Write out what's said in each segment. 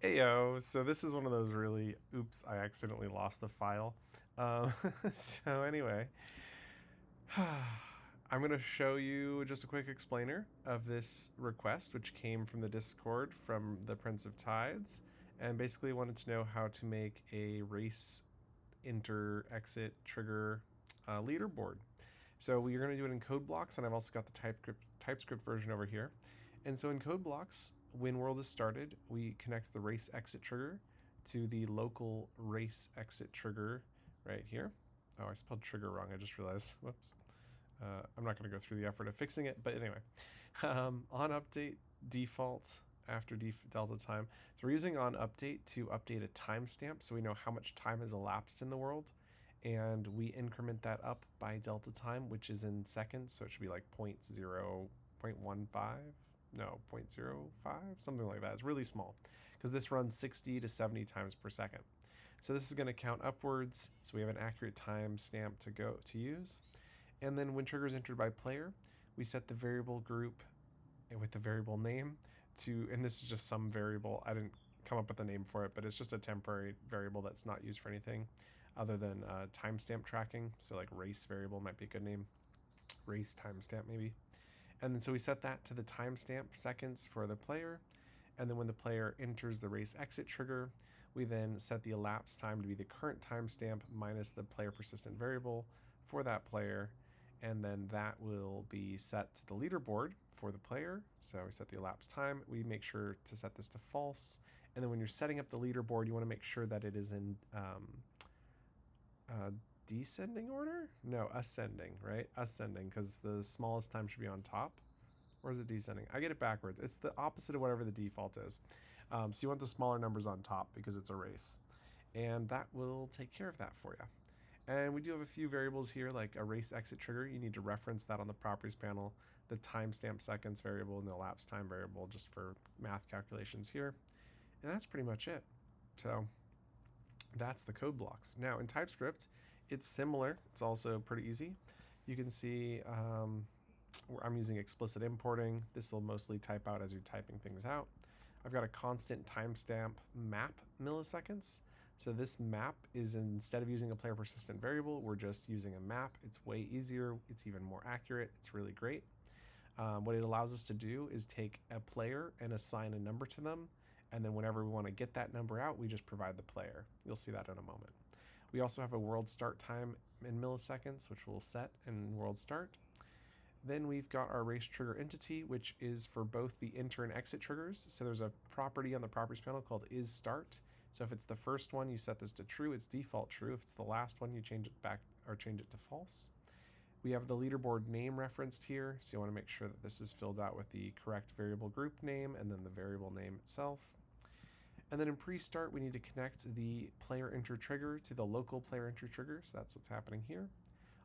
Heyo, so this is one of those really, oops, I accidentally lost the file. So anyway, I'm going to show you just a quick explainer of this request, which came from the Discord from the Prince of Tides, and basically wanted to know how to make a race enter exit trigger leaderboard. So we're going to do it in Codeblocks, and I've also got the TypeScript version over here. And so in Codeblocks, when world is started, we connect the race exit trigger to the local race exit trigger right here. Oh, I spelled trigger wrong. I just realized. Whoops. I'm not going to go through the effort of fixing it, but anyway, on update default after delta time. So we're using on update to update a timestamp, so we know how much time has elapsed in the world, and we increment that up by delta time, which is in seconds. So it should be like 0.15, no, 0.05, something like that. It's really small because this runs 60 to 70 times per second. So this is going to count upwards, so we have an accurate timestamp to use. And then when trigger is entered by player, we set the variable group with the variable name to, and this is just some variable. I didn't come up with a name for it, but it's just a temporary variable that's not used for anything other than timestamp tracking. So like race variable might be a good name. Race timestamp maybe. And then so we set that to the timestamp seconds for the player. And then when the player enters the race exit trigger, we then set the elapsed time to be the current timestamp minus the player persistent variable for that player. And then that will be set to the leaderboard for the player. So we set the elapsed time. We make sure to set this to false. And then when you're setting up the leaderboard, you want to make sure that it is in descending order? No, ascending, right? Ascending, because the smallest time should be on top. Or is it descending? I get it backwards. It's the opposite of whatever the default is. So you want the smaller numbers on top because it's a race. And that will take care of that for you. And we do have a few variables here, like a race exit trigger. You need to reference that on the properties panel, the timestamp seconds variable and the elapsed time variable just for math calculations here. And that's pretty much it. So that's the code blocks. Now in TypeScript, it's similar. It's also pretty easy. You can see I'm using explicit importing. This will mostly type out as you're typing things out. I've got a constant timestamp map milliseconds. So this map is, instead of using a player persistent variable, we're just using a map. It's way easier. It's even more accurate. It's really great. What it allows us to do is take a player and assign a number to them. And then whenever we want to get that number out, we just provide the player. You'll see that in a moment. We also have a world start time in milliseconds, which we'll set in world start. Then we've got our race trigger entity, which is for both the enter and exit triggers. So there's a property on the properties panel called isStart. So if it's the first one, you set this to true, it's default true. If it's the last one, you change it back or change it to false. We have the leaderboard name referenced here, so you want to make sure that this is filled out with the correct variable group name and then the variable name itself. And then in pre-start, we need to connect the player enter trigger to the local player enter trigger, so that's what's happening here.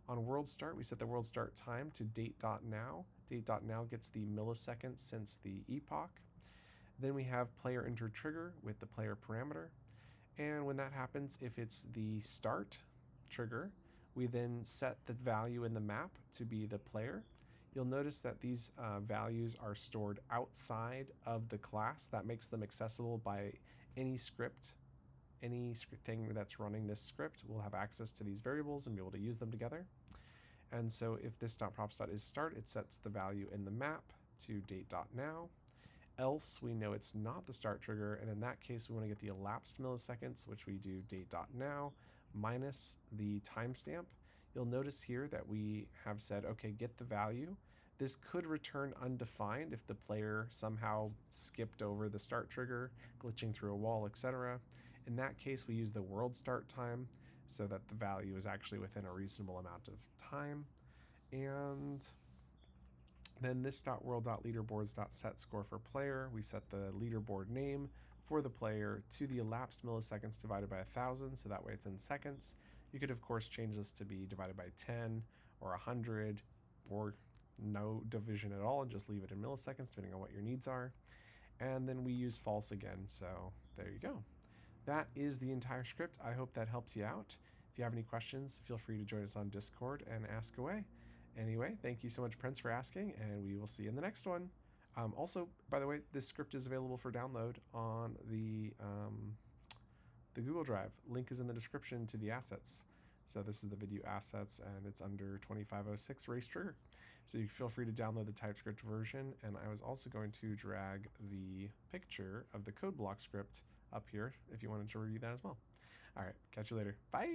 On world start, we set the world start time to date.now. Date.now gets the milliseconds since the epoch. Then we have player enter trigger with the player parameter. And when that happens, if it's the start trigger, we then set the value in the map to be the player. You'll notice that these values are stored outside of the class. That makes them accessible by any script. Any thing that's running this script will have access to these variables and be able to use them together. And so if this.props.isStart, it sets the value in the map to date.now. Else, we know it's not the start trigger, and in that case, we want to get the elapsed milliseconds, which we do date.now minus the timestamp. You'll notice here that we have said, okay, get the value. This could return undefined if the player somehow skipped over the start trigger, glitching through a wall, etc. In that case, we use the world start time so that the value is actually within a reasonable amount of time. And then this.world.leaderboards.set score for player. We set the leaderboard name for the player to the elapsed milliseconds divided by 1,000, so that way it's in seconds. You could, of course, change this to be divided by 10 or 100 or no division at all and just leave it in milliseconds, depending on what your needs are. And then we use false again, so there you go. That is the entire script. I hope that helps you out. If you have any questions, feel free to join us on Discord and ask away. Anyway, thank you so much, Prince, for asking, and we will see you in the next one. Also, by the way, this script is available for download on the Google Drive. Link is in the description to the assets. So this is the Vidyuu Assets, and it's under 2506 race trigger. So you feel free to download the TypeScript version, and I was also going to drag the picture of the Codeblocks script up here if you wanted to review that as well. All right, catch you later. Bye!